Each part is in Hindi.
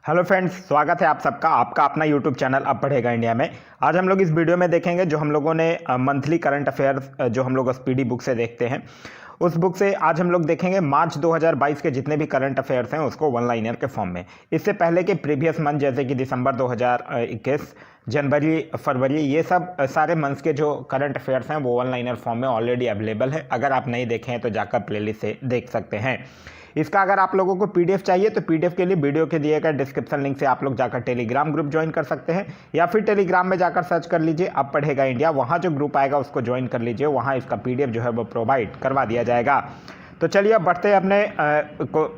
हेलो फ्रेंड्स, स्वागत है आप सबका आपका अपना यूट्यूब चैनल अब पढ़ेगा इंडिया में। आज हम लोग इस वीडियो में देखेंगे जो हम लोगों ने मंथली करंट अफेयर्स जो हम लोग स्पीडी बुक से देखते हैं, उस बुक से आज हम लोग देखेंगे मार्च 2022 के जितने भी करंट अफेयर्स हैं उसको वन लाइनर के फॉर्म में। इससे पहले के प्रीवियस मंथ जैसे कि दिसंबर 2021, जनवरी, फरवरी, ये सब सारे मंथ्स के जो करंट अफेयर्स हैं वो वन लाइनर फॉर्म में ऑलरेडी अवेलेबल है। अगर आप नहीं देखे हैं तो जाकर प्लेलिस्ट से देख सकते हैं। इसका अगर आप लोगों को पीडीएफ चाहिए तो पीडीएफ के लिए वीडियो के दिए गए डिस्क्रिप्शन लिंक से आप लोग जाकर टेलीग्राम ग्रुप ज्वाइन कर सकते हैं, या फिर टेलीग्राम में जाकर सर्च कर लीजिए अब पढ़ेगा इंडिया। वहाँ जो ग्रुप आएगा उसको ज्वाइन कर लीजिए, वहाँ इसका पीडीएफ जो है वो प्रोवाइड करवा दिया जाएगा। तो चलिए अब बढ़ते हैं अपने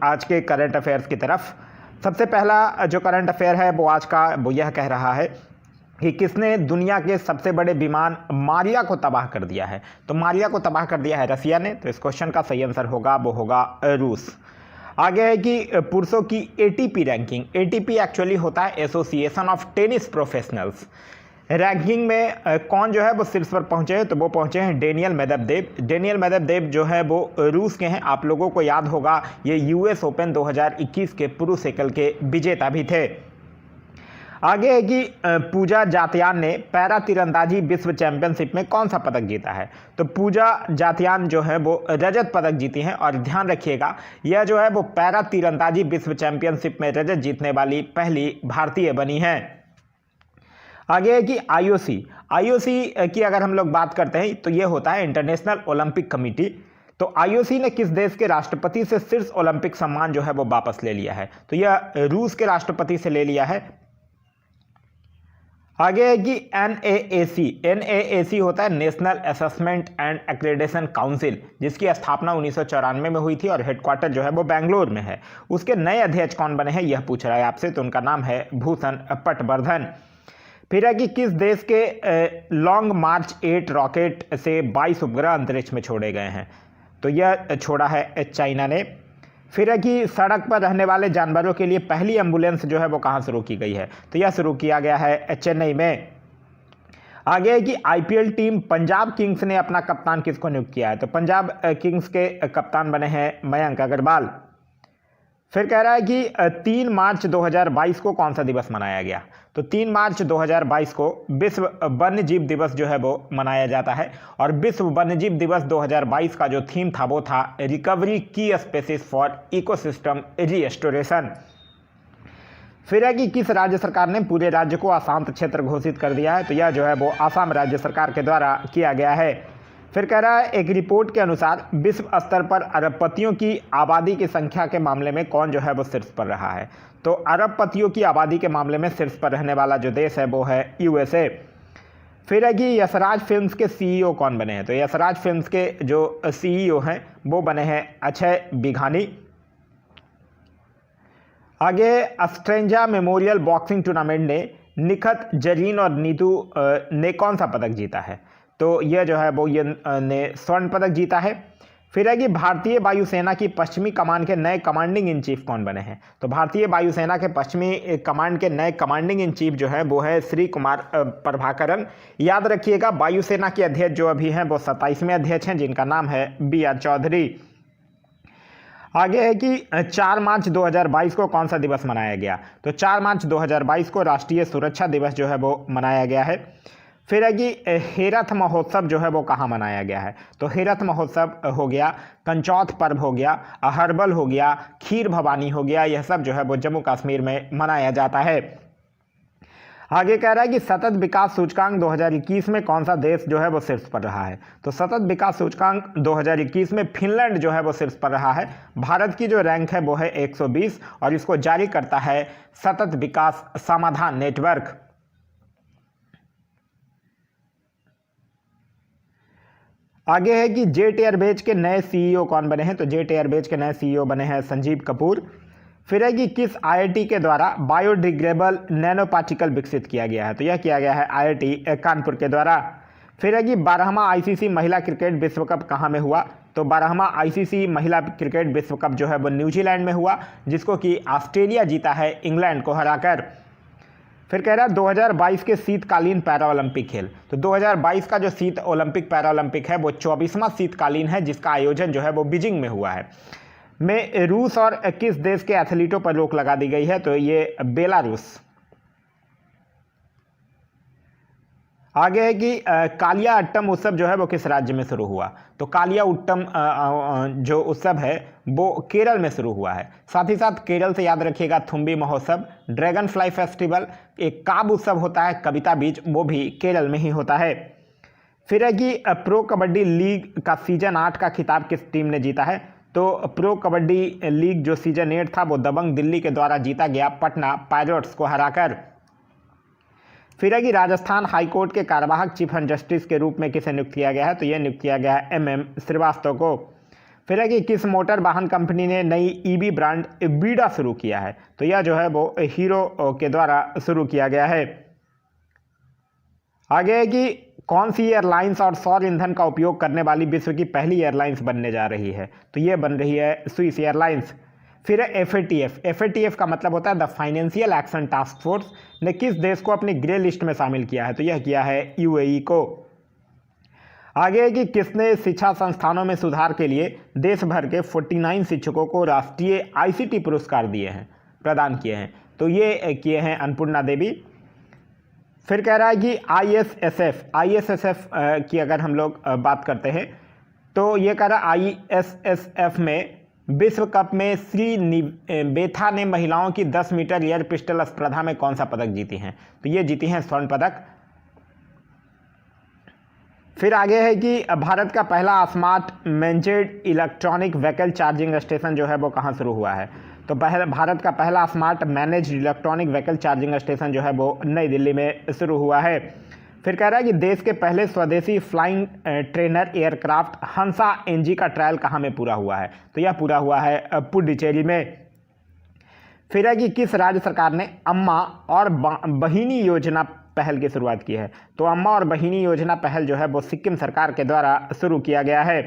आज के करंट अफेयर्स की तरफ। सबसे पहला जो करंट अफेयर है वो आज का वो यह कह रहा है कि किसने दुनिया के सबसे बड़े विमान मारिया को तबाह कर दिया है। तो मारिया को तबाह कर दिया है रसिया ने। तो इस क्वेश्चन का सही आंसर होगा वो होगा रूस। आगे है कि पुरुषों की एटीपी रैंकिंग, एटीपी एक्चुअली होता है association of tennis professionals, ranking में कौन जो है वो शीर्ष पर पहुंचे हैं। तो वो पहुंचे हैं डेनियल मेदवेदेव। डेनियल मेदवेदेव जो है वो रूस के हैं। आप लोगों को याद होगा ये यूएस ओपन 2021 के पुरुष एकल के विजेता भी थे। आगे है कि पूजा जातियान ने पैरा तीरंदाजी विश्व चैंपियनशिप में कौन सा पदक जीता है। तो पूजा जातियान जो है वो रजत पदक जीती हैं, और ध्यान रखिएगा यह जो है वो पैरा तीरंदाजी विश्व चैंपियनशिप में रजत जीतने वाली पहली भारतीय बनी हैं। आगे है कि आईओसी की अगर हम लोग बात करते हैं तो ये होता है इंटरनेशनल ओलंपिक कमेटी। तो आईओसी ने किस देश के राष्ट्रपति से शीर्ष ओलंपिक सम्मान जो है वो वापस ले लिया है। तो यह रूस के राष्ट्रपति से ले लिया है। आगे है कि एनएएसी होता है national assessment and accreditation council, जिसकी स्थापना 1994 में हुई थी और हेडक्वार्टर जो है वो बेंगलोर में है। उसके नए अध्यक्ष कौन बने हैं यह पूछ रहा है आपसे, तो उनका नाम है भूषण पटवर्धन। फिर है कि किस देश के लॉन्ग मार्च 8 रॉकेट से 22 उपग्रह अंतरिक्ष में छोड़े गए हैं। तो यह छोड़ा है चाइना ने। फिर है कि सड़क पर रहने वाले जानवरों के लिए पहली एम्बुलेंस जो है वो कहाँ शुरू की गई है। तो यह शुरू किया गया है चेन्नई में। आगे है कि आईपीएल टीम पंजाब किंग्स ने अपना कप्तान किसको नियुक्त किया है। तो पंजाब किंग्स के कप्तान बने हैं मयंक अग्रवाल। फिर कह रहा है कि 3 मार्च 2022 को कौन सा दिवस मनाया गया। तो 3 मार्च 2022 को विश्व वन्य जीव दिवस जो है वो मनाया जाता है, और विश्व वन्य जीव दिवस 2022 का जो थीम था वो था रिकवरी की स्पेसीज फॉर इकोसिस्टम रिस्टोरेशन। फिर है कि किस राज्य सरकार ने पूरे राज्य को अशांत क्षेत्र घोषित कर दिया है। तो यह जो है वो आसाम राज्य सरकार के द्वारा किया गया है। फिर कह रहा है एक रिपोर्ट के अनुसार विश्व स्तर पर अरबपतियों की आबादी की संख्या के मामले में कौन जो है वो शीर्ष पर रहा है। तो अरबपतियों की आबादी के मामले में शीर्ष पर रहने वाला जो देश है वो है यूएसए। फिर है कि यशराज फिल्म्स के सीईओ कौन बने हैं। तो यशराज फिल्म्स के जो सीईओ हैं वो बने हैं अक्षय बिघानी। आगे स्ट्रेंजा मेमोरियल बॉक्सिंग टूर्नामेंट ने निखत, जरीन और नीतू ने कौन सा पदक जीता है। तो यह जो है वो ये ने स्वर्ण पदक जीता है। फिर है कि भारतीय वायुसेना की पश्चिमी कमान के नए कमांडिंग इन चीफ कौन बने हैं। तो भारतीय वायुसेना के पश्चिमी कमांड के नए कमांडिंग इन चीफ जो है वो है श्री कुमार प्रभाकरन। याद रखिएगा वायुसेना के अध्यक्ष जो अभी हैं वो 27वें अध्यक्ष हैं, जिनका नाम है BR चौधरी। आगे है कि 4 मार्च 2022 को कौन सा दिवस मनाया गया। तो 4 मार्च 2022 को राष्ट्रीय सुरक्षा दिवस जो है वो मनाया गया है। फिर है कि हेरथ महोत्सव जो है वो कहाँ मनाया गया है। तो हेरथ महोत्सव हो गया, कंचौथ पर्व हो गया, अहरबल हो गया, खीर भवानी हो गया, यह सब जो है वो जम्मू कश्मीर में मनाया जाता है। आगे कह रहा है कि सतत विकास सूचकांक 2021 में कौन सा देश जो है वो शीर्ष पर रहा है। तो सतत विकास सूचकांक 2021 में फिनलैंड जो है वो शीर्ष पर रहा है। भारत की जो रैंक है वो है 120, और इसको जारी करता है सतत विकास समाधान नेटवर्क। आगे है कि जेट एयरवेज के नए सीईओ कौन बने हैं। तो जेट एयरवेज के नए सीईओ बने हैं संजीव कपूर। फिर है कि किस आईआईटी के द्वारा बायोडिग्रेडेबल नैनो पार्टिकल विकसित किया गया है। तो यह किया गया है आईआईटी कानपुर के द्वारा। फिर है कि 12वां आईसीसी महिला क्रिकेट विश्व कप कहाँ में हुआ। तो 12वां आईसीसी महिला क्रिकेट विश्व कप जो है वो न्यूजीलैंड में हुआ, जिसको कि ऑस्ट्रेलिया जीता है इंग्लैंड को हराकर। फिर कह रहा है 2022 के शीतकालीन पैरा ओलंपिक खेल। तो 2022 का जो शीत ओलंपिक पैरा ओलंपिक है वो 24वां शीतकालीन है, जिसका आयोजन जो है वो बीजिंग में हुआ है। में रूस और किस देश के एथलीटों पर रोक लगा दी गई है? तो ये बेलारूस। आगे है कि कालिया अट्टम उत्सव जो है वो किस राज्य में शुरू हुआ? तो कालिया उत्तम जो उत्सव है वो केरल में शुरू हुआ है। साथ ही साथ केरल से याद रखिएगा थुम्बी महोत्सव, ड्रैगन फ्लाई फेस्टिवल, एक काब उत्सव होता है, कविता बीज, वो भी केरल में ही होता है। फिर है कि प्रो कबड्डी लीग का सीजन 8 का खिताब किस टीम ने जीता है? तो प्रो कबड्डी लीग जो सीजन 8 था वो दबंग दिल्ली के द्वारा जीता गया पटना पायरेट्स को हराकर। फिर है कि राजस्थान हाईकोर्ट के कार्यवाहक चीफ जस्टिस के रूप में किसे नियुक्त किया गया है? तो यह नियुक्त किया गया है MM श्रीवास्तव को। फिर है कि किस मोटर वाहन कंपनी ने नई EV ब्रांड बीडा शुरू किया है? तो यह जो है वो हीरो के द्वारा शुरू किया गया है। आगे है कि कौन सी एयरलाइंस और सौर ईंधन का उपयोग करने वाली विश्व की पहली एयरलाइंस बनने जा रही है? तो यह बन रही है स्विस एयरलाइंस। फिर है FATF का मतलब होता है the financial action task force ने किस देश को अपनी ग्रे लिस्ट में शामिल किया है? तो यह किया है UAE को। आगे है कि किसने शिक्षा संस्थानों में सुधार के लिए देश भर के 49 शिक्षकों को राष्ट्रीय ICT पुरस्कार प्रदान किए हैं? तो ये किए हैं अन्नपूर्णा देवी। फिर कह रहा है कि ISSF की अगर हम लोग बात करते हैं तो ये कह रहा है ISSF में विश्व कप में श्री बेथा ने महिलाओं की 10 मीटर एयर पिस्टल स्पर्धा में कौन सा पदक जीती हैं? तो ये जीती हैं स्वर्ण पदक। फिर आगे है कि भारत का पहला smart managed electronic vehicle charging station जो है वो कहाँ शुरू हुआ है? तो भारत का पहला smart managed electronic vehicle charging station जो है वो नई दिल्ली में शुरू हुआ है। फिर कह रहा है कि देश के पहले स्वदेशी फ्लाइंग ट्रेनर एयरक्राफ्ट हंसा NG का ट्रायल कहाँ में पूरा हुआ है? तो यह पूरा हुआ है पुडुचेरी में। फिर है कि किस राज्य सरकार ने अम्मा और बहिनी योजना पहल की शुरुआत की है? तो अम्मा और बहिनी योजना पहल जो है वो सिक्किम सरकार के द्वारा शुरू किया गया है।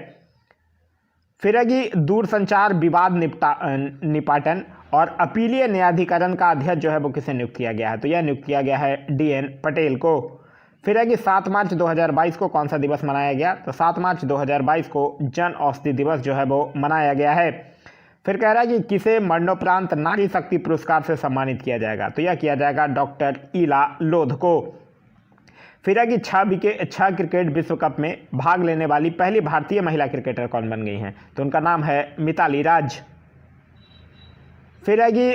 फिर है कि दूरसंचार विवाद निपाटन और अपीलीय न्यायाधिकरण का अध्यक्ष जो है वो किसे नियुक्त किया गया है? तो यह नियुक्त किया गया है DN पटेल को। फिर है कि 7 मार्च 2022 को कौन सा दिवस मनाया गया? तो 7 मार्च 2022 को जन औषधि दिवस जो है वो मनाया गया है। फिर कह रहा है कि किसे मरणोपरांत नारी शक्ति पुरस्कार से सम्मानित किया जाएगा? तो यह किया जाएगा डॉक्टर ईला लोध को। फिर है कि 6 क्रिकेट विश्व कप में भाग लेने वाली पहली भारतीय महिला क्रिकेटर कौन बन गई हैं? तो उनका नाम है मिताली राज। फिर है कि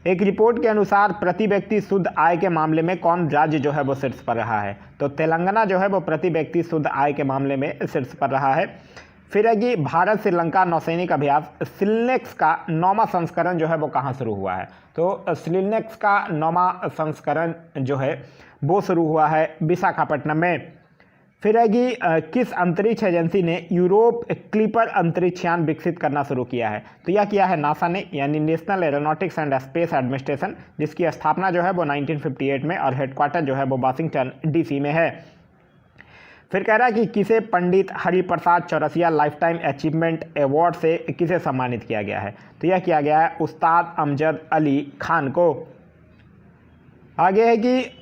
एक रिपोर्ट के अनुसार प्रति व्यक्ति शुद्ध आय के मामले में कौन राज्य जो है वो शीर्ष पर रहा है? तो तेलंगाना जो है वो प्रति व्यक्ति शुद्ध आय के मामले में शीर्ष पर रहा है। फिर है कि भारत श्रीलंका नौसैनिक अभ्यास स्लिनेक्स का 9वां संस्करण जो है वो कहाँ शुरू हुआ है? तो स्लिनेक्स का 9वां संस्करण जो है वो शुरू हुआ है विशाखापट्टनम में। फिर है कि किस अंतरिक्ष एजेंसी ने यूरोप क्लिपर अंतरिक्ष यान विकसित करना शुरू किया है? तो यह किया है नासा ने, यानी national aeronautics and space administration, जिसकी स्थापना जो है वो 1958 में और हेडक्वार्टर जो है वो वाशिंगटन DC में है। फिर कह रहा है कि किसे Pandit Hariprasad Chaurasia life time achievement award से किसे सम्मानित किया गया है? तो यह किया गया है उस्ताद अमजद अली खान को। आगे है कि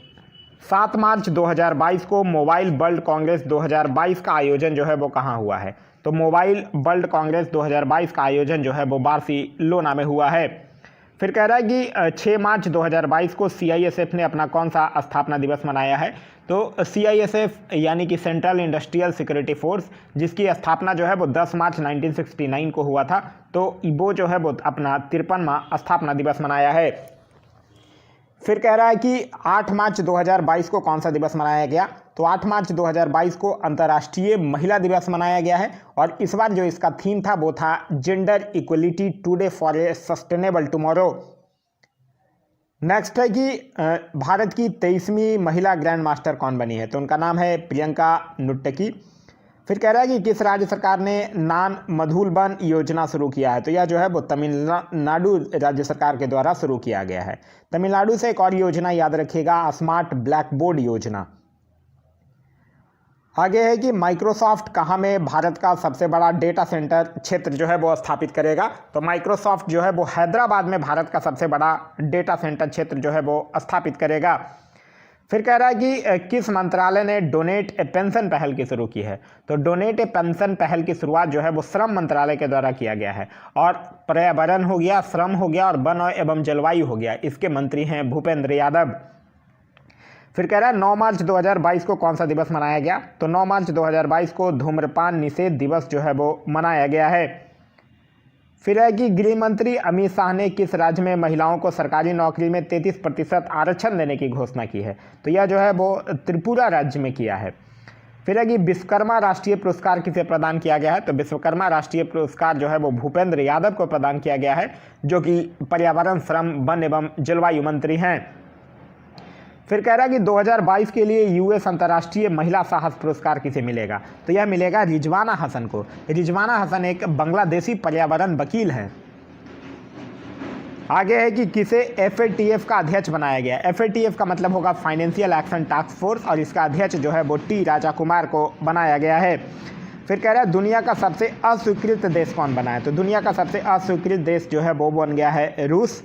7 मार्च 2022 को मोबाइल वर्ल्ड कांग्रेस 2022 का आयोजन जो है वो कहाँ हुआ है? तो मोबाइल वर्ल्ड कांग्रेस 2022 का आयोजन जो है वो बार्सिलोना में हुआ है। फिर कह रहा है कि 6 मार्च 2022 को CISF ने अपना कौन सा स्थापना दिवस मनाया है? तो CISF यानी कि सेंट्रल इंडस्ट्रियल सिक्योरिटी फोर्स, जिसकी स्थापना जो है वो 10 मार्च 1969 को हुआ था, तो वो जो है वो अपना 53वां स्थापना दिवस मनाया है। फिर कह रहा है कि 8 मार्च 2022 को कौन सा दिवस मनाया गया? तो 8 मार्च 2022 को अंतर्राष्ट्रीय महिला दिवस मनाया गया है और इस बार जो इसका थीम था वो था gender equality today for a sustainable tomorrow. Next है कि भारत की 23वीं महिला ग्रैंड मास्टर कौन बनी है? तो उनका नाम है प्रियंका नुट्टकी। फिर कह रहा है कि किस राज्य सरकार ने नान मधुलबन योजना शुरू किया है? तो यह जो है वो तमिलनाडु राज्य सरकार के द्वारा शुरू किया गया है। तमिलनाडु से एक और योजना याद रखिएगा, स्मार्ट ब्लैक बोर्ड योजना। आगे है कि माइक्रोसॉफ्ट कहाँ में भारत का सबसे बड़ा डेटा सेंटर क्षेत्र जो है वो स्थापित करेगा? तो माइक्रोसॉफ्ट जो है वो हैदराबाद में भारत का सबसे बड़ा डेटा सेंटर क्षेत्र जो है वो स्थापित करेगा। फिर कह रहा है कि किस मंत्रालय ने डोनेट ए पेंशन पहल की शुरू की है। तो डोनेट ए पेंशन पहल की शुरुआत जो है वो श्रम मंत्रालय के द्वारा किया गया है। और पर्यावरण हो गया, श्रम हो गया और वन एवं जलवायु हो गया, इसके मंत्री हैं भूपेंद्र यादव। फिर कह रहा है 9 मार्च 2022 को कौन सा दिवस मनाया गया। तो 9 मार्च 2022 को धूम्रपान निषेध दिवस जो है वो मनाया गया है। फिर है कि गृह मंत्री अमित शाह ने किस राज्य में महिलाओं को सरकारी नौकरी में 33% आरक्षण देने की घोषणा की है। तो यह जो है वो त्रिपुरा राज्य में किया है। फिर है कि विश्वकर्मा राष्ट्रीय पुरस्कार किसे प्रदान किया गया है। तो विश्वकर्मा राष्ट्रीय पुरस्कार जो है वो भूपेंद्र यादव को प्रदान किया गया है, जो कि पर्यावरण, श्रम, वन एवं जलवायु मंत्री हैं। फिर कह रहा है कि 2022 के लिए यूएस अंतर्राष्ट्रीय महिला साहस पुरस्कार किसे मिलेगा। तो यह मिलेगा रिजवाना हसन को। रिजवाना हसन एक बांग्लादेशी पर्यावरण वकील हैं। आगे है कि किसे FATF का अध्यक्ष बनाया गया। FATF का मतलब होगा फाइनेंशियल एक्शन टास्क फोर्स, और इसका अध्यक्ष जो है वो T राजा कुमार को बनाया गया है। फिर कह रहा है दुनिया का सबसे अस्वीकृत देश कौन बना है। तो दुनिया का सबसे अस्वीकृत देश जो है वो बन गया है रूस।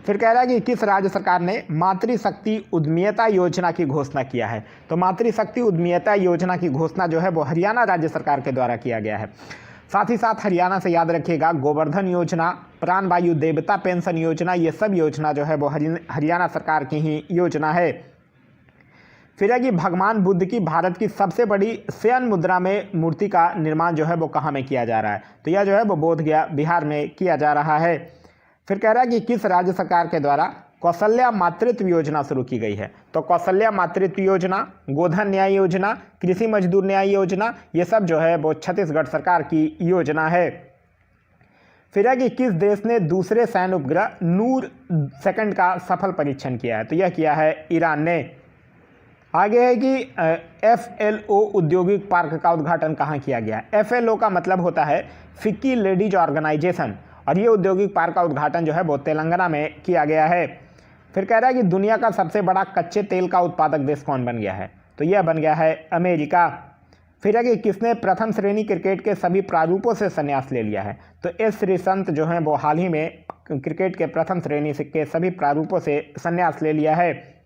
फिर कह रहा है कि किस राज्य सरकार ने मातृशक्ति उद्यमिता योजना की घोषणा किया है। तो मातृशक्ति उद्यमिता योजना की घोषणा जो है वो हरियाणा राज्य सरकार के द्वारा किया गया है। साथ ही साथ हरियाणा से याद रखिएगा गोवर्धन योजना, प्राणवायु देवता पेंशन योजना, ये सब योजना जो है वो हरियाणा सरकार की ही योजना है। फिर है कि भगवान बुद्ध की भारत की सबसे बड़ी शयन मुद्रा में मूर्ति का निर्माण जो है वो कहाँ में किया जा रहा है। तो यह जो है वो बोधगया बिहार में किया जा रहा है। फिर कह रहा है कि किस राज्य सरकार के द्वारा कौशल्या मातृत्व योजना शुरू की गई है। तो कौशल्या मातृत्व योजना, गोधन न्याय योजना, कृषि मजदूर न्याय योजना, ये सब जो है वो छत्तीसगढ़ सरकार की योजना है। फिर है कि किस देश ने दूसरे सैन्य उपग्रह नूर सेकंड का सफल परीक्षण किया है। तो यह किया है ईरान ने। आगे है कि FLO औद्योगिक पार्क का उद्घाटन कहाँ किया गया। FLO का मतलब होता है फिक्की लेडीज ऑर्गेनाइजेशन, और ये औद्योगिक पार्क का उद्घाटन जो है वो तेलंगाना में किया गया है। फिर कह रहा है कि दुनिया का सबसे बड़ा कच्चे तेल का उत्पादक देश कौन बन गया है। तो यह बन गया है अमेरिका। फिर है कि किसने प्रथम श्रेणी क्रिकेट के सभी प्रारूपों से संन्यास ले लिया है। तो S श्रीसंत जो हैं वो हाल ही में क्रिकेट के प्रथम श्रेणी के सभी प्रारूपों से संन्यास ले लिया है।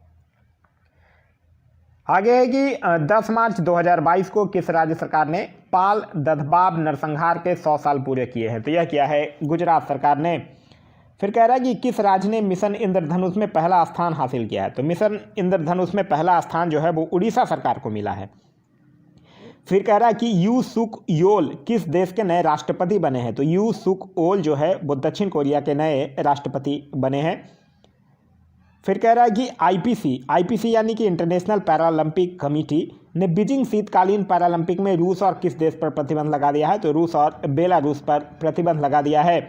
आगे है कि 10 मार्च 2022 को किस राज्य सरकार ने पाल दधबाब नरसंहार के 100 साल पूरे किए हैं। तो यह किया है गुजरात सरकार ने। फिर कह रहा है कि किस राज्य ने मिशन इंद्रधनुष में पहला स्थान हासिल किया है। तो मिशन इंद्रधनुष में पहला स्थान जो है वो उड़ीसा सरकार को मिला है। फिर कह रहा है कि यू सुक योल किस देश के नए राष्ट्रपति बने हैं। तो यू सुक ओल जो है वो दक्षिण कोरिया के नए राष्ट्रपति बने हैं। फिर कह रहा है कि आईपीसी यानी कि इंटरनेशनल पैरालंपिक कमेटी ने बीजिंग शीतकालीन पैरालंपिक में रूस और किस देश पर प्रतिबंध लगा दिया है। तो रूस और बेलारूस पर प्रतिबंध लगा दिया है।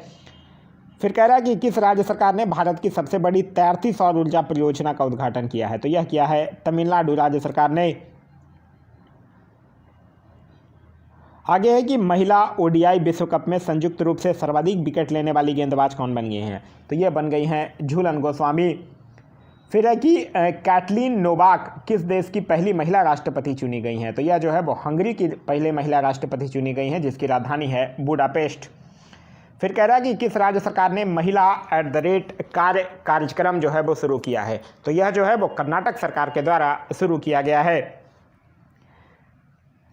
फिर कह रहा है कि किस राज्य सरकार ने भारत की सबसे बड़ी तैरती सौर ऊर्जा परियोजना का उद्घाटन किया है। तो यह किया है तमिलनाडु राज्य सरकार ने। आगे है कि महिला ODI विश्व कप में संयुक्त रूप से सर्वाधिक विकेट लेने वाली गेंदबाज कौन बन गई हैं। तो यह बन गई हैं झूलन गोस्वामी। फिर है कि कैटलीन नोवाक किस देश की पहली महिला राष्ट्रपति चुनी गई हैं। तो यह जो है वो हंगरी की पहले महिला राष्ट्रपति चुनी गई हैं, जिसकी राजधानी है बुडापेस्ट। फिर कह रहा है कि किस राज्य सरकार ने महिला कार्यक्रम जो है वो शुरू किया है। तो यह जो है वो कर्नाटक सरकार के द्वारा शुरू किया गया है।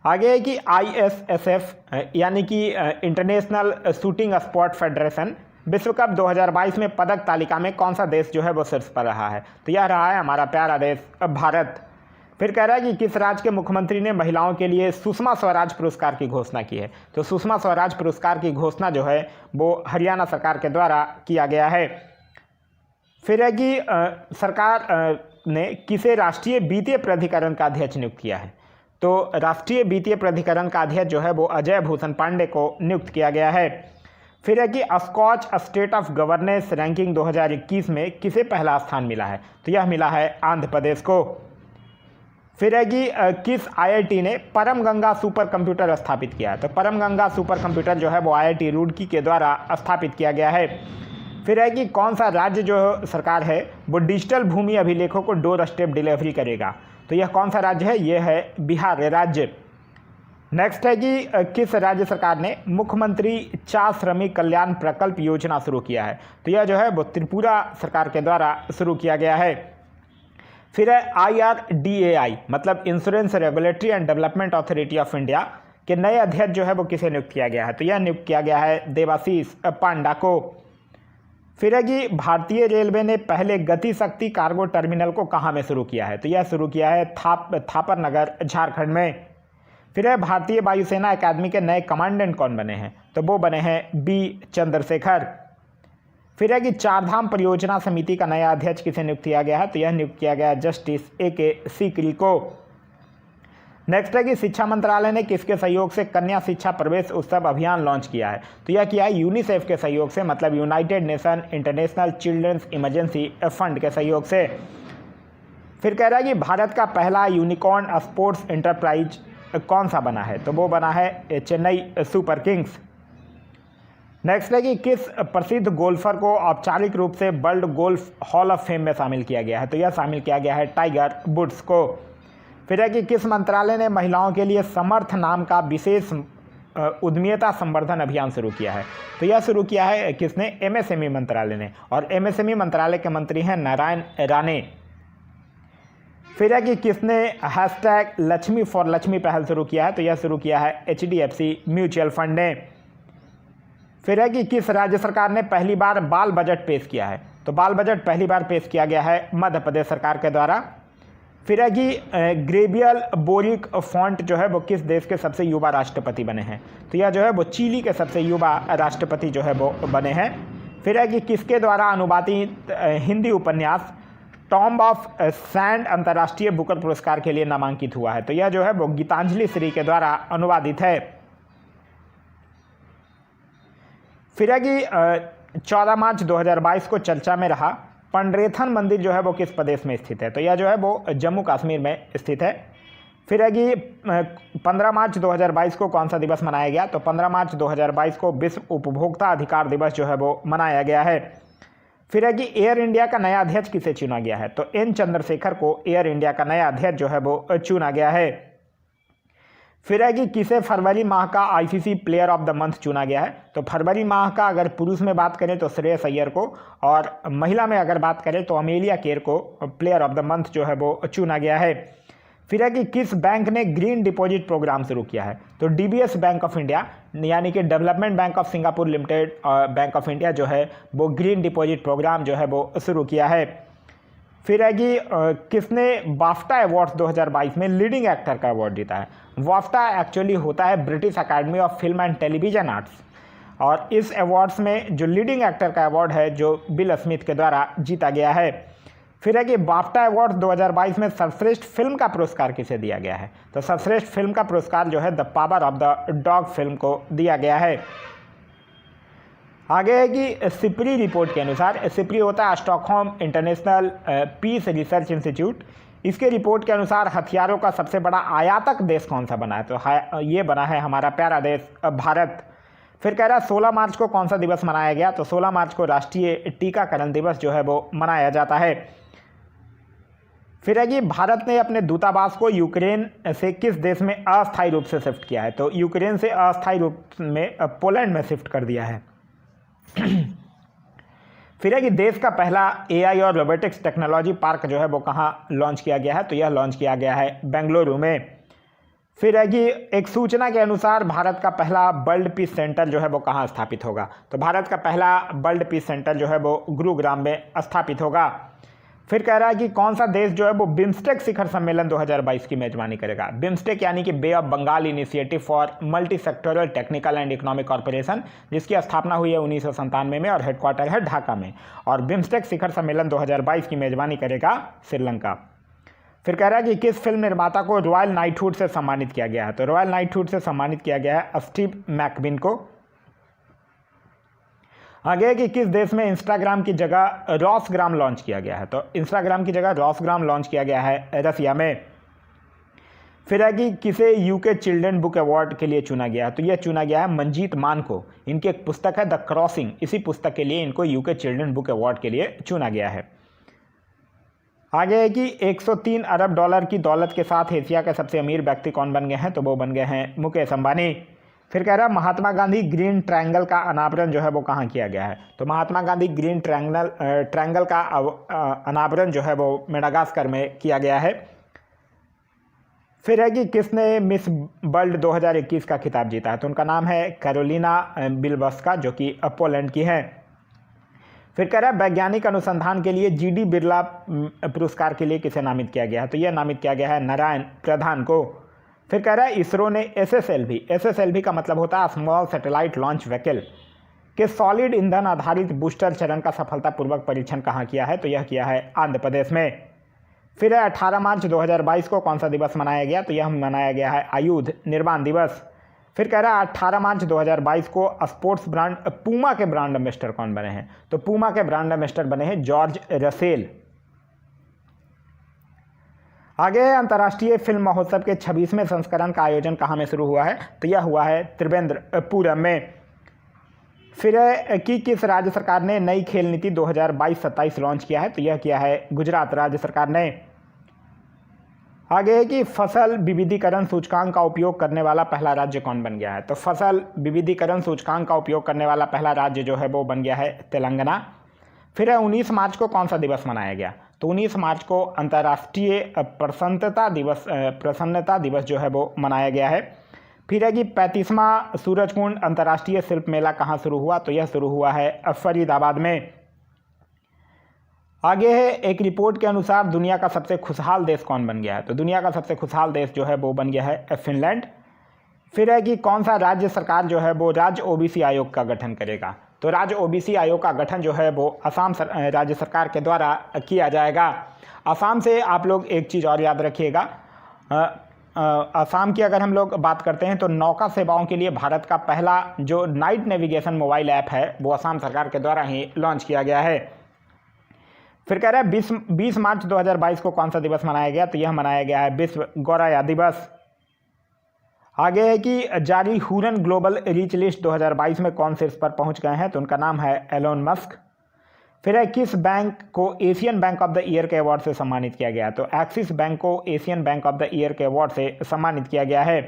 आगे है कि ISSF यानी कि इंटरनेशनल शूटिंग स्पोर्ट फेडरेशन विश्व कप 2022 में पदक तालिका में कौन सा देश जो है वो शीर्ष पर रहा है। तो यह रहा है हमारा प्यारा देश भारत। फिर कह रहा है कि किस राज्य के मुख्यमंत्री ने महिलाओं के लिए सुषमा स्वराज पुरस्कार की घोषणा की है। तो सुषमा स्वराज पुरस्कार की घोषणा जो है वो हरियाणा सरकार के द्वारा किया गया है। फिर है कि सरकार ने किसे राष्ट्रीय वित्तीय प्राधिकरण का अध्यक्ष नियुक्त किया है। तो राष्ट्रीय वित्तीय प्राधिकरण का अध्यक्ष जो है वो अजय भूषण पांडे को नियुक्त किया गया है। फिर है कि Skoch state of governance ranking 2021 में किसे पहला स्थान मिला है। तो यह मिला है आंध्र प्रदेश को। फिर है कि किस IIT ने परम गंगा सुपर कंप्यूटर स्थापित किया है। तो परम गंगा सुपर कंप्यूटर जो है वो IIT रुड़की के द्वारा स्थापित किया गया है। फिर है कि कौन सा राज्य जो सरकार है वो डिजिटल भूमि अभिलेखों को डोर स्टेप डिलीवरी करेगा। तो यह कौन सा राज्य है, यह है बिहार राज्य। नेक्स्ट है कि किस राज्य सरकार ने मुख्यमंत्री चा श्रमिक कल्याण प्रकल्प योजना शुरू किया है। तो यह जो है वो त्रिपुरा सरकार के द्वारा शुरू किया गया है। फिर है IRDAI मतलब insurance regulatory and development authority of India के नए अध्यक्ष जो है वो किसे नियुक्त किया गया है, तो यह नियुक्त किया गया है देवाशीष पांडा को। फिर है कि भारतीय रेलवे ने पहले गति शक्ति कार्गो टर्मिनल को कहाँ में शुरू किया है, तो यह शुरू किया है थापर नगर झारखंड में। फिर है भारतीय वायुसेना अकादमी के नए कमांडेंट कौन बने हैं, तो वो बने हैं B चंद्रशेखर। फिर है कि चारधाम परियोजना समिति का नया अध्यक्ष किसे नियुक्त किया गया है, तो यह नियुक्त किया गया है जस्टिस AK सीकरी को। नेक्स्ट है कि शिक्षा मंत्रालय ने किसके सहयोग से कन्या शिक्षा प्रवेश उत्सव अभियान लॉन्च किया है, तो यह किया है यूनिसेफ के सहयोग से, मतलब united nation international children's emergency fund के सहयोग से। फिर कह रहा है कि भारत का पहला यूनिकॉर्न स्पोर्ट्स एंटरप्राइज कौन सा बना है, तो वो बना है चेन्नई सुपर किंग्स। नेक्स्ट है कि किस प्रसिद्ध गोल्फर को औपचारिक रूप से world golf hall of fame में शामिल किया गया है, तो यह शामिल किया गया है टाइगर वुड्स को। फिर है कि किस मंत्रालय ने महिलाओं के लिए समर्थ नाम का विशेष उद्यमिता संवर्धन अभियान शुरू किया है, तो यह शुरू किया है किसने, MSME मंत्रालय ने, और MSME मंत्रालय के मंत्री हैं नारायण राणे। फिर है कि किसने हैशटैग लक्ष्मी फॉर लक्ष्मी पहल शुरू किया है, तो यह शुरू किया है HDFC म्यूचुअल फंड ने। फिर है कि किस राज्य सरकार ने पहली बार बाल बजट पेश किया है, तो बाल बजट पहली बार पेश किया गया है मध्य प्रदेश सरकार के द्वारा। फिर है कि ग्रेबियल बोरिक फॉन्ट जो है वो किस देश के सबसे युवा राष्ट्रपति बने हैं, तो यह जो है वो चिली के सबसे युवा राष्ट्रपति जो है वो बने हैं। फिर है कि किसके द्वारा अनुवादित हिंदी उपन्यास टॉम्ब ऑफ सैंड अंतर्राष्ट्रीय बुकर पुरस्कार के लिए नामांकित हुआ है, तो यह जो है वो गीतांजलि श्री के द्वारा अनुवादित है। फिर है कि 14 मार्च 2022 को चर्चा में रहा पंडरेथन मंदिर जो है वो किस प्रदेश में स्थित है, तो यह जो है वो जम्मू कश्मीर में स्थित है। फिर है कि 15 मार्च 2022 को कौन सा दिवस मनाया गया, तो 15 मार्च 2022 को विश्व उपभोक्ता अधिकार दिवस जो है वो मनाया गया है। फिर है कि एयर इंडिया का नया अध्यक्ष किसे चुना गया है, तो N चंद्रशेखर को एयर इंडिया का नया अध्यक्ष जो है वो चुना गया है। फिर है कि किसे फरवरी माह का ICC player of the month चुना गया है, तो फरवरी माह का अगर पुरुष में बात करें तो श्रेयस अय्यर को, और महिला में अगर बात करें तो अमेलिया केर को प्लेयर ऑफ द मंथ जो है वो चुना गया है। फिर है कि किस बैंक ने ग्रीन डिपॉजिट प्रोग्राम शुरू किया है, तो DBS बैंक ऑफ इंडिया यानी कि development bank of Singapore limited bank of India जो है वो ग्रीन डिपॉजिट प्रोग्राम जो है वो शुरू किया है। फिर है कि किसने बाफ्टा अवार्ड्स 2022 में लीडिंग एक्टर का अवार्ड जीता है। बाफ्टा एक्चुअली होता है British academy of film and television arts, और इस अवार्ड्स में जो लीडिंग एक्टर का अवार्ड है जो बिल स्मिथ के द्वारा जीता गया है। फिर है कि बाफ्टा अवार्ड 2022 में सर्वश्रेष्ठ फिल्म का पुरस्कार किसे दिया गया है, तो सर्वश्रेष्ठ फिल्म का पुरस्कार जो है the power of the dog film को दिया गया है। आगे है कि सिप्री रिपोर्ट के अनुसार, सिप्री होता है Stockholm international peace research institute, इसके रिपोर्ट के अनुसार हथियारों का सबसे बड़ा आयातक देश कौन सा बना है, तो ये बना है हमारा प्यारा देश भारत। फिर कह रहा है 16 मार्च को कौन सा दिवस मनाया गया, तो 16 मार्च को राष्ट्रीय टीकाकरण दिवस जो है वो मनाया जाता है। फिर है कि भारत ने अपने दूतावास को यूक्रेन से किस देश में अस्थायी रूप से शिफ्ट किया है, तो यूक्रेन से अस्थायी रूप में पोलैंड में शिफ्ट कर दिया है। फिर है कि देश का पहला AI और रोबोटिक्स टेक्नोलॉजी पार्क जो है वो कहाँ लॉन्च किया गया है, तो यह लॉन्च किया गया है बेंगलुरु में। फिर है कि एक सूचना के अनुसार भारत का पहला वर्ल्ड पीस सेंटर जो है वो कहाँ स्थापित होगा, तो भारत का पहला वर्ल्ड पीस सेंटर जो है वो गुरुग्राम में स्थापित होगा। फिर कह रहा है कि कौन सा देश जो है वो बिम्स्टेक शिखर सम्मेलन 2022 की मेजबानी करेगा। बिम्स्टेक यानी कि bay of Bengal initiative for multi sectoral technical and economic corporation, जिसकी स्थापना हुई है 1997 में और हेडक्वार्टर है ढाका में, और बिम्स्टेक शिखर सम्मेलन 2022 की मेजबानी करेगा श्रीलंका। फिर कह रहा है कि किस फिल्म निर्माता को रॉयल नाइटहुड से सम्मानित किया गया है, तो रॉयल नाइटहुड से सम्मानित किया गया है स्टीव मैकबिन को। आगे कि किस देश में इंस्टाग्राम की जगह रॉसग्राम लॉन्च किया गया है, तो इंस्टाग्राम की जगह रॉसग्राम लॉन्च किया गया है रसिया में। फिर है कि किसे यूके चिल्ड्रन बुक अवार्ड के लिए चुना गया है, तो यह चुना गया है मंजीत मान को। इनकी एक पुस्तक है द क्रॉसिंग, इसी पुस्तक के लिए इनको यूके चिल्ड्रन बुक अवार्ड के लिए चुना गया है। आगे है कि 103 अरब डॉलर की दौलत के साथ एशिया के सबसे अमीर व्यक्ति कौन बन गए हैं, तो वो बन गए हैं मुकेश अंबानी। फिर कह रहा है महात्मा गांधी ग्रीन ट्रायंगल का अनावरण जो है वो कहाँ किया गया है, तो महात्मा गांधी ग्रीन ट्रायंगल का अनावरण जो है वो मेडागास्कर में किया गया है। फिर है कि किसने मिस वर्ल्ड 2021 का खिताब जीता है, तो उनका नाम है कैरोलिना बिल्बास्का जो कि पोलैंड की हैं। फिर कह रहा है वैज्ञानिक अनुसंधान के लिए जीडी बिरला पुरस्कार के लिए किसे नामित किया गया है, तो यह नामित किया गया है नारायण प्रधान को। फिर कह रहा है इसरो ने एसएसएलवी का मतलब होता है स्मॉल सैटेलाइट लॉन्च व्हीकल के सॉलिड ईंधन आधारित बूस्टर चरण का सफलतापूर्वक परीक्षण कहाँ किया है, तो यह किया है आंध्र प्रदेश में। फिर है 18 मार्च 2022 को कौन सा दिवस मनाया गया, तो यह मनाया गया है आयुध निर्माण दिवस। फिर कह रहा है 18 मार्च 2022 को स्पोर्ट्स ब्रांड पूमा के ब्रांड एम्बेसडर कौन बने हैं, तो पूमा के ब्रांड एम्बेसडर बने हैं जॉर्ज रसेल। आगे अंतर्राष्ट्रीय फिल्म महोत्सव के 26वें संस्करण का आयोजन कहाँ में शुरू हुआ है, तो यह हुआ है त्रिवेंद्रपुरम में। फिर है कि किस राज्य सरकार ने नई खेल नीति 2022-27 लॉन्च किया है, तो यह किया है गुजरात राज्य सरकार ने। आगे है कि फसल विविधीकरण सूचकांक का उपयोग करने वाला पहला राज्य कौन बन गया है, तो फसल विविधीकरण सूचकांक का उपयोग करने वाला पहला राज्य जो है वो बन गया है तेलंगाना। फिर है 19 मार्च को कौन सा दिवस मनाया गया, तो 19 मार्च को अंतर्राष्ट्रीय प्रसन्नता दिवस जो है वो मनाया गया है। फिर है कि 35वां सूरजकुंड अंतर्राष्ट्रीय शिल्प मेला कहाँ शुरू हुआ, तो यह शुरू हुआ है फरीदाबाद में। आगे है एक रिपोर्ट के अनुसार दुनिया का सबसे खुशहाल देश कौन बन गया है, तो दुनिया का सबसे खुशहाल देश जो है वो बन गया है फिनलैंड। फिर है कि कौन सा राज्य सरकार जो है वो राज्य ओबीसी आयोग का गठन करेगा, तो राज्य ओबीसी आयोग का गठन जो है वो असम राज्य सरकार के द्वारा किया जाएगा। असम से आप लोग एक चीज़ और याद रखिएगा, असम की अगर हम लोग बात करते हैं तो नौका सेवाओं के लिए भारत का पहला जो नाइट नेविगेशन मोबाइल ऐप है वो असम सरकार के द्वारा ही लॉन्च किया गया है। फिर कह रहा है 20 मार्च 2022 को कौन सा दिवस मनाया गया, तो यह मनाया गया है विश्व गौरैया दिवस। आगे है कि जारी हुरन ग्लोबल रीच लिस्ट 2022 में कौन शीर्ष पर पहुंच गए हैं, तो उनका नाम है एलोन मस्क। फिर है किस बैंक को Asian bank of the year के अवार्ड से सम्मानित किया गया, तो एक्सिस बैंक को Asian bank of the year के अवार्ड से सम्मानित किया गया है।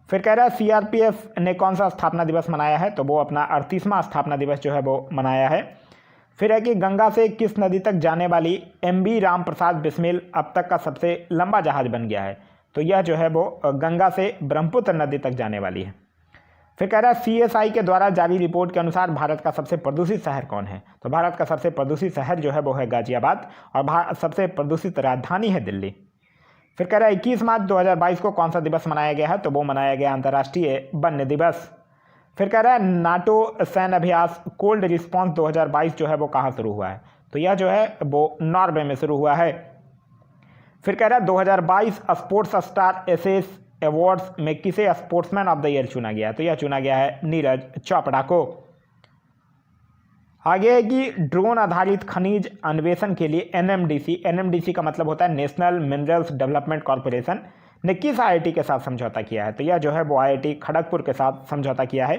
फिर कह रहा है सीआरपीएफ ने कौन सा स्थापना दिवस मनाया है, तो वो अपना 38वां स्थापना दिवस जो है वो मनाया है। फिर है कि गंगा से किस नदी तक जाने वाली एमबी राम प्रसाद बिस्मिल अब तक का सबसे लंबा जहाज बन गया है, तो यह जो है वो गंगा से ब्रह्मपुत्र नदी तक जाने वाली है। फिर कह रहा है सीएसआई के द्वारा जारी रिपोर्ट के अनुसार भारत का सबसे प्रदूषित शहर कौन है, तो भारत का सबसे प्रदूषित शहर जो है वो है गाजियाबाद और सबसे प्रदूषित राजधानी है दिल्ली। फिर कह रहा है 21 मार्च 2022 को कौन सा दिवस मनाया गया है, तो वो मनाया गया अंतर्राष्ट्रीय वन्य दिवस। फिर कह रहा है नाटो सैन्य अभ्यास कोल्ड रिस्पॉन्स 2022 जो है वो कहाँ शुरू हुआ है, तो यह जो है वो नॉर्वे में शुरू हुआ है। फिर कह रहा है 2022 स्पोर्ट्स स्टार एसेस अवार्ड्स में किसे स्पोर्ट्समैन ऑफ द ईयर चुना गया, तो यह चुना गया है नीरज चोपड़ा को। आगे है कि ड्रोन आधारित खनिज अन्वेषण के लिए एनएमडीसी का मतलब होता है नेशनल मिनरल्स डेवलपमेंट कॉरपोरेशन ने किस आईआईटी के साथ समझौता किया है, तो यह जो है वो आईआईटी खड़गपुर के साथ समझौता किया है।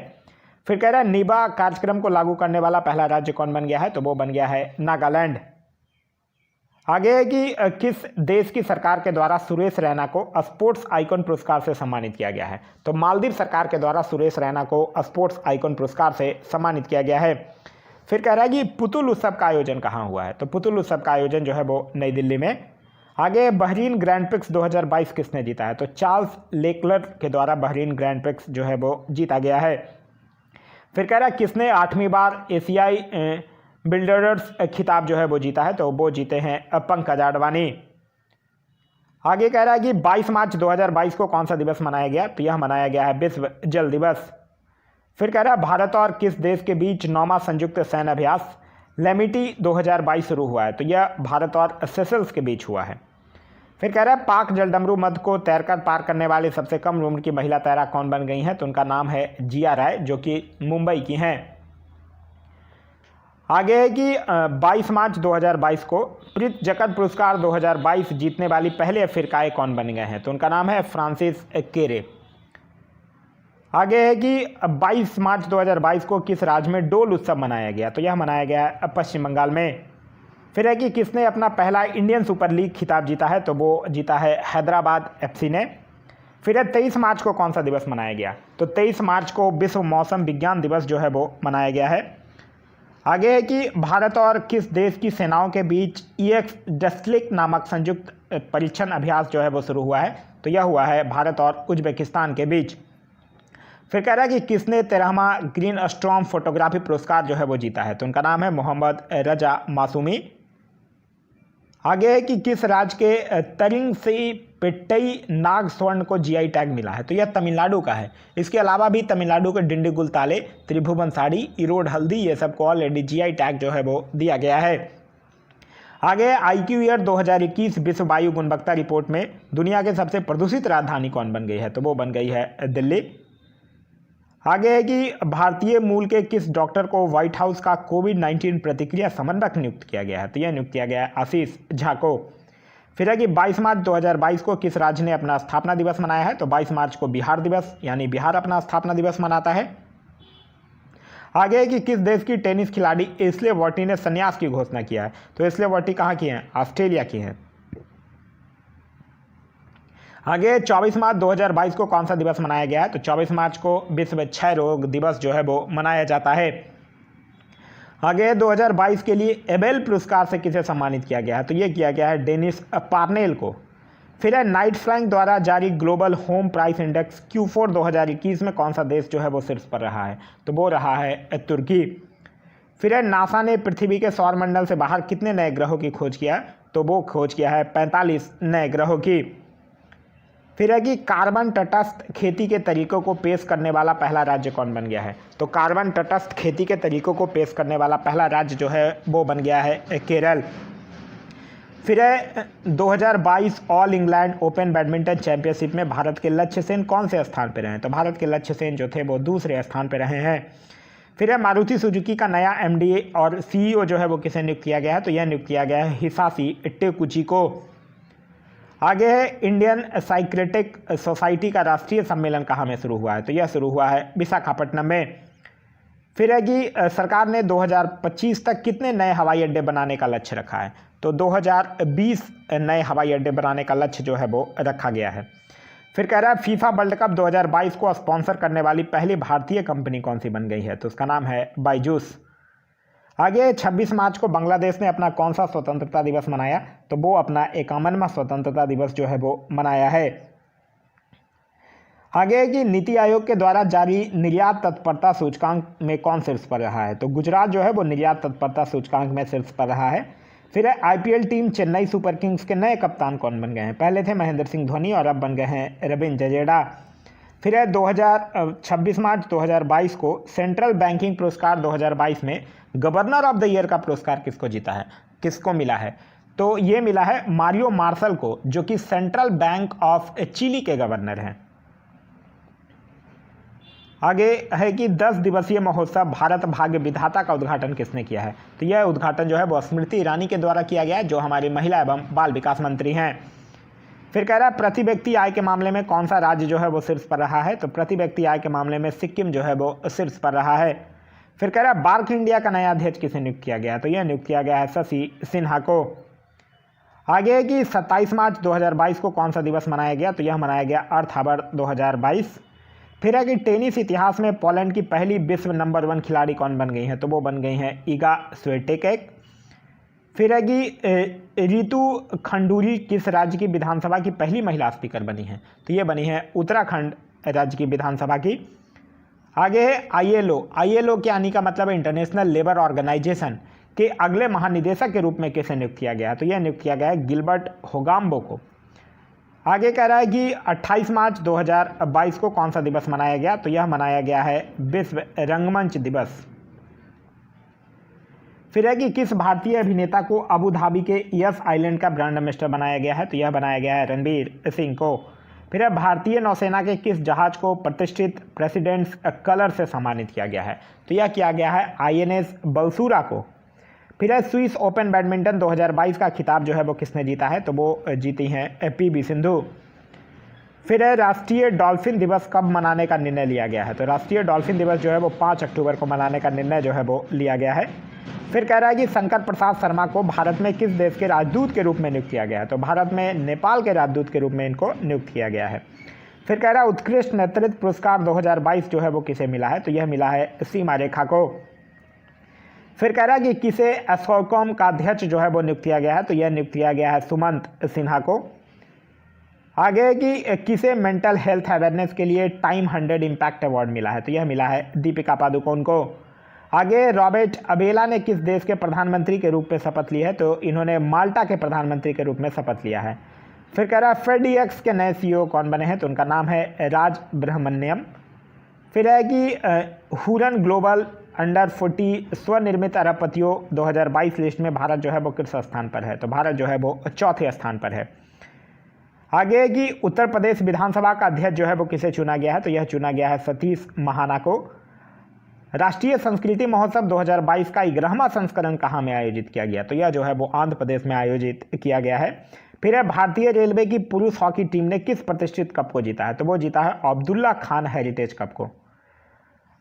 फिर कह रहा है नीबा कार्यक्रम को लागू करने वाला पहला राज्य कौन बन गया है, तो वो बन गया है नागालैंड। आगे है कि किस देश की सरकार के द्वारा सुरेश रैना को स्पोर्ट्स आइकॉन पुरस्कार से सम्मानित किया गया है, तो मालदीव सरकार के द्वारा सुरेश रैना को स्पोर्ट्स आइकॉन पुरस्कार से सम्मानित किया गया है। फिर कह रहा है कि पुतुल उत्सव का आयोजन कहाँ हुआ है, तो पुतुल उत्सव का आयोजन जो है वो नई दिल्ली में। आगे बहरीन ग्रैंड प्रिक्स 2022 किसने जीता है, तो चार्ल्स लेक्लर के द्वारा बहरीन ग्रैंड प्रिक्स जो है वो जीता गया है। फिर कह रहा है किसने 8वीं बार एशियाई बिल्डर्स खिताब जो है वो जीता है, तो वो जीते हैं पंकज आडवाणी। आगे कह रहा है कि 22 मार्च 2022 को कौन सा दिवस मनाया गया, तो यह मनाया गया है विश्व जल दिवस। फिर कह रहा है भारत और किस देश के बीच 9वां संयुक्त सैन्य अभ्यास लेमिटी 2022 शुरू हुआ है, तो यह भारत और सेशल्स के बीच हुआ है। फिर कह रहा है पाक जलडमरू मध्य को तैरकर पार करने वाली सबसे कम उम्र की महिला तैराक कौन बन गई हैं, तो उनका नाम है जिया राय जो कि मुंबई की हैं। आगे है कि 22 मार्च 2022 को प्रित जकत पुरस्कार 2022 जीतने वाली पहले अफ्रीकाई कौन बन गए हैं, तो उनका नाम है फ्रांसिस केरे। आगे है कि 22 मार्च 2022 को किस राज्य में डोल उत्सव मनाया गया, तो यह मनाया गया पश्चिम बंगाल में। फिर है कि किसने अपना पहला इंडियन सुपर लीग खिताब जीता है, तो वो जीता है हैदराबाद एफसी ने। फिर है 23 मार्च को कौन सा दिवस मनाया गया? तो 23 मार्च को विश्व मौसम विज्ञान दिवस जो है वो मनाया गया है। आगे है कि भारत और किस देश की सेनाओं के बीच EX डस्लिक नामक संयुक्त परीक्षण अभ्यास जो है वो शुरू हुआ है? तो यह हुआ है भारत और उज्बेकिस्तान के बीच। फिर कह रहा है कि किसने 13वां ग्रीन स्टॉर्म फोटोग्राफी पुरस्कार जो है वो जीता है? तो उनका नाम है मोहम्मद रजा मासूमी। आगे है कि किस राज्य के तरिंग से पेट्टई नाग स्वर्ण को GI टैग मिला है? तो यह तमिलनाडु का है। इसके अलावा भी तमिलनाडु के डिंडीगुल ताले, त्रिभुवन साड़ी, इरोड हल्दी, ये सबको ऑलरेडी GI टैग जो है वो दिया गया है। आगे IQ ईयर 2021 विश्व वायु गुणवत्ता रिपोर्ट में दुनिया के सबसे प्रदूषित राजधानी कौन बन गई है? तो वो बन गई है दिल्ली। आगे है कि भारतीय मूल के किस डॉक्टर को व्हाइट हाउस का कोविड-19 प्रतिक्रिया समन्वयक नियुक्त किया गया है? तो यह नियुक्त किया गया है आशीष झा को। फिर है कि 22 मार्च 2022 को किस राज्य ने अपना स्थापना दिवस मनाया है? तो 22 मार्च को बिहार दिवस यानी बिहार अपना स्थापना दिवस मनाता है। आगे है कि किस देश की टेनिस खिलाड़ी एश्ले वर्टी ने संन्यास की घोषणा किया है? तो एश्ले वर्टी कहाँ की हैं? ऑस्ट्रेलिया की हैं। आगे 24 मार्च 2022 को कौन सा दिवस मनाया गया है? तो 24 मार्च को विश्व क्षय रोग दिवस जो है वो मनाया जाता है। आगे 2022 के लिए एबेल पुरस्कार से किसे सम्मानित किया गया है? तो ये किया गया है डेनिस पार्नेल को। फिर है नाइट फ्लैंक द्वारा जारी global home price index Q4 2021 में कौन सा देश जो है वो शीर्ष पर रहा है? तो वो रहा है तुर्की। फिर है नासा ने पृथ्वी के सौरमंडल से बाहर कितने नए ग्रहों की खोज किया है? तो वो खोज किया है 45 नए ग्रहों की। फिर है कि कार्बन तटस्थ खेती के तरीकों को पेश करने वाला पहला राज्य कौन बन गया है? तो कार्बन तटस्थ खेती के तरीकों को पेश करने वाला पहला राज्य जो है वो बन गया है केरल। फिर है 2022 all England open badminton championship में भारत के लक्ष्य सेन कौन से स्थान पर रहे हैं? तो भारत के लक्ष्य सेन जो थे वो दूसरे स्थान पर रहे हैं। फिर है मारुति सुजुकी का नया MD और CEO जो है वो किसे नियुक्त किया गया है? तो यह नियुक्त किया गया है हिसाशी टेकुची को। आगे है इंडियन साइक्रेटिक सोसाइटी का राष्ट्रीय सम्मेलन कहाँ में शुरू हुआ है? तो यह शुरू हुआ है विशाखापट्टनम में। फिर है कि सरकार ने 2025 तक कितने नए हवाई अड्डे बनाने का लक्ष्य रखा है? तो 2020 नए हवाई अड्डे बनाने का लक्ष्य जो है वो रखा गया है। फिर कह रहा है फीफा वर्ल्ड कप 2022 को स्पॉन्सर करने वाली पहली भारतीय कंपनी कौन सी बन गई है? तो उसका नाम है बायजूस। आगे 26 मार्च को बांग्लादेश ने अपना कौन सा स्वतंत्रता दिवस मनाया? तो वो अपना 51वां स्वतंत्रता दिवस जो है वो मनाया है। आगे कि नीति आयोग के द्वारा जारी निर्यात तत्परता सूचकांक में कौन शीर्ष पर रहा है? तो गुजरात जो है वो निर्यात तत्परता सूचकांक में शीर्ष पर रहा है। फिर है IPL team Chennai super Kings के नए कप्तान कौन बन गए हैं? पहले थे महेंद्र सिंह धोनी और अब बन गए हैं रविंद्र जडेजा। फिर है 26 मार्च 2022 को सेंट्रल बैंकिंग पुरस्कार 2022 में गवर्नर ऑफ द ईयर का पुरस्कार किसको मिला है? तो ये मिला है मारियो मार्शल को, जो कि सेंट्रल बैंक ऑफ चिली के गवर्नर हैं। आगे है कि 10 दिवसीय महोत्सव भारत भाग्य विधाता का उद्घाटन किसने किया है? तो यह उद्घाटन जो है वो स्मृति ईरानी के द्वारा किया गया है, जो हमारी महिला एवं बाल विकास मंत्री हैं। फिर कह रहा है प्रति व्यक्ति आय के मामले में कौन सा राज्य जो है वो शीर्ष पर रहा है? तो प्रति व्यक्ति आय के मामले में सिक्किम जो है वो शीर्ष पर रहा है। फिर कह रहा है बार्क इंडिया का नया अध्यक्ष किसे नियुक्त किया गया है? तो यह नियुक्त किया गया है शशि सिन्हा को। आगे है कि 27 मार्च 2022 को कौन सा दिवस मनाया गया? तो यह मनाया गया अर्थ आवर 2022। फिर है कि टेनिस इतिहास में पोलैंड की पहली विश्व नंबर 1 खिलाड़ी कौन बन गई हैं? तो वो बन गई हैं इगा स्विएटेक। फिर है कि रितु खंडूरी किस राज्य की विधानसभा की पहली महिला स्पीकर बनी हैं? तो ये बनी है उत्तराखंड राज्य की विधानसभा की। आगे है ILO के आने का मतलब है इंटरनेशनल लेबर ऑर्गेनाइजेशन के अगले महानिदेशक के रूप में किसे नियुक्त किया गया? तो यह नियुक्त किया गया है गिलबर्ट होगाम्बो को। आगे कह रहा है कि 28 मार्च 2022 को कौन सा दिवस मनाया गया? तो यह मनाया गया है विश्व रंगमंच दिवस। फिर है कि किस भारतीय अभिनेता को अबू धाबी के यस आइलैंड का ब्रांड एम्बेसडर बनाया गया है? तो यह बनाया गया है रणबीर सिंह को। फिर है भारतीय नौसेना के किस जहाज को प्रतिष्ठित प्रेसिडेंट्स कलर से सम्मानित किया गया है? तो यह किया गया है INS बलसूरा को। फिर है स्विस ओपन बैडमिंटन 2022 का खिताब जो है वो किसने जीता है? तो वो जीती हैं PV सिंधु। फिर है राष्ट्रीय डॉल्फिन दिवस कब मनाने का निर्णय लिया गया है? तो राष्ट्रीय डॉल्फिन दिवस जो है वो 5 अक्टूबर को मनाने का निर्णय जो है वो लिया गया है। फिर कह रहा है कि शंकर प्रसाद शर्मा को भारत में किस देश के राजदूत के रूप में नियुक्त किया गया है? तो भारत में नेपाल के राजदूत के रूप में इनको नियुक्त किया गया है। फिर कह रहा है उत्कृष्ट नेतृत्व पुरस्कार 2022 जो है वो किसे मिला है, तो यह मिला है सीमा रेखा को। फिर कह रहा है कि किसे एस्कॉम का अध्यक्ष जो है वो नियुक्त किया गया है, तो यह नियुक्त किया गया है सुमंत सिन्हा को। आगे कि किसे मेंटल हेल्थ अवेयरनेस के लिए टाइम 100 इम्पैक्ट अवार्ड मिला है, तो यह मिला है दीपिका पादुकोण को। आगे रॉबर्ट अबेला ने किस देश के प्रधानमंत्री के रूप में शपथ ली है, तो इन्होंने माल्टा के प्रधानमंत्री के रूप में शपथ लिया है। फिर कह रहा है फेडीएक्स के नए सीईओ कौन बने हैं, तो उनका नाम है राज ब्रह्मण्यम। फिर है कि हुरन ग्लोबल अंडर 40 स्वनिर्मित अरबपतियों 2022 लिस्ट में भारत जो है वो किस स्थान पर है, तो भारत जो है वो चौथे स्थान पर है। आगे कि उत्तर प्रदेश विधानसभा का अध्यक्ष जो है वो किसे चुना गया है, तो यह चुना गया है सतीश महाना को। राष्ट्रीय संस्कृति महोत्सव 2022 का 11वां संस्करण कहाँ में आयोजित किया गया, तो यह जो है वो आंध्र प्रदेश में आयोजित किया गया है। फिर है भारतीय रेलवे की पुरुष हॉकी टीम ने किस प्रतिष्ठित कप को जीता है, तो वो जीता है अब्दुल्ला खान हेरिटेज कप को।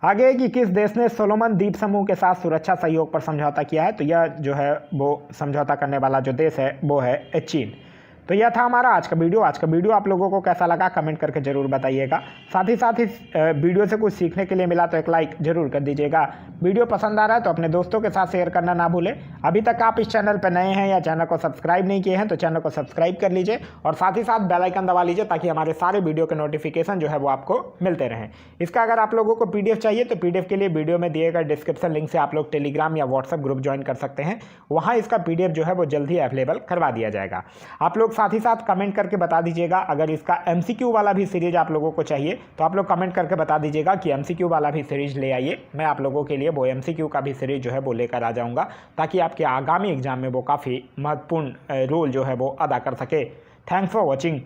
आगे कि किस देश ने सोलोमन द्वीप समूह के साथ सुरक्षा सहयोग पर समझौता किया है, तो यह जो है वो समझौता करने वाला जो देश है वो है चीन। तो यह था हमारा आज का वीडियो। आज का वीडियो आप लोगों को कैसा लगा कमेंट करके जरूर बताइएगा। साथ ही इस वीडियो से कुछ सीखने के लिए मिला तो एक लाइक जरूर कर दीजिएगा। वीडियो पसंद आ रहा है तो अपने दोस्तों के साथ शेयर करना ना भूलें। अभी तक आप इस चैनल पर नए हैं या चैनल को सब्सक्राइब नहीं किए हैं तो चैनल को सब्सक्राइब कर लीजिए और साथ ही साथ बेल आइकन दबा लीजिए ताकि हमारे सारे वीडियो के नोटिफिकेशन जो है वो आपको मिलते रहें। इसका अगर आप लोगों को पीडीएफ चाहिए तो पीडीएफ के लिए वीडियो में दिए गए डिस्क्रिप्शन लिंक से आप लोग टेलीग्राम या व्हाट्सएप ग्रुप ज्वाइन कर सकते हैं। वहाँ इसका पीडीएफ जो है वो जल्द ही अवेलेबल करवा दिया जाएगा। आप लोग साथ ही साथ कमेंट करके बता दीजिएगा अगर इसका एमसीक्यू वाला भी सीरीज आप लोगों को चाहिए तो आप लोग कमेंट करके बता दीजिएगा कि एमसीक्यू वाला भी सीरीज ले आइए। मैं आप लोगों के लिए वो एमसीक्यू का भी सीरीज जो है वो लेकर आ जाऊंगा ताकि आपके आगामी एग्जाम में वो काफ़ी महत्वपूर्ण रोल जो है वो अदा कर सके। Thanks for watching.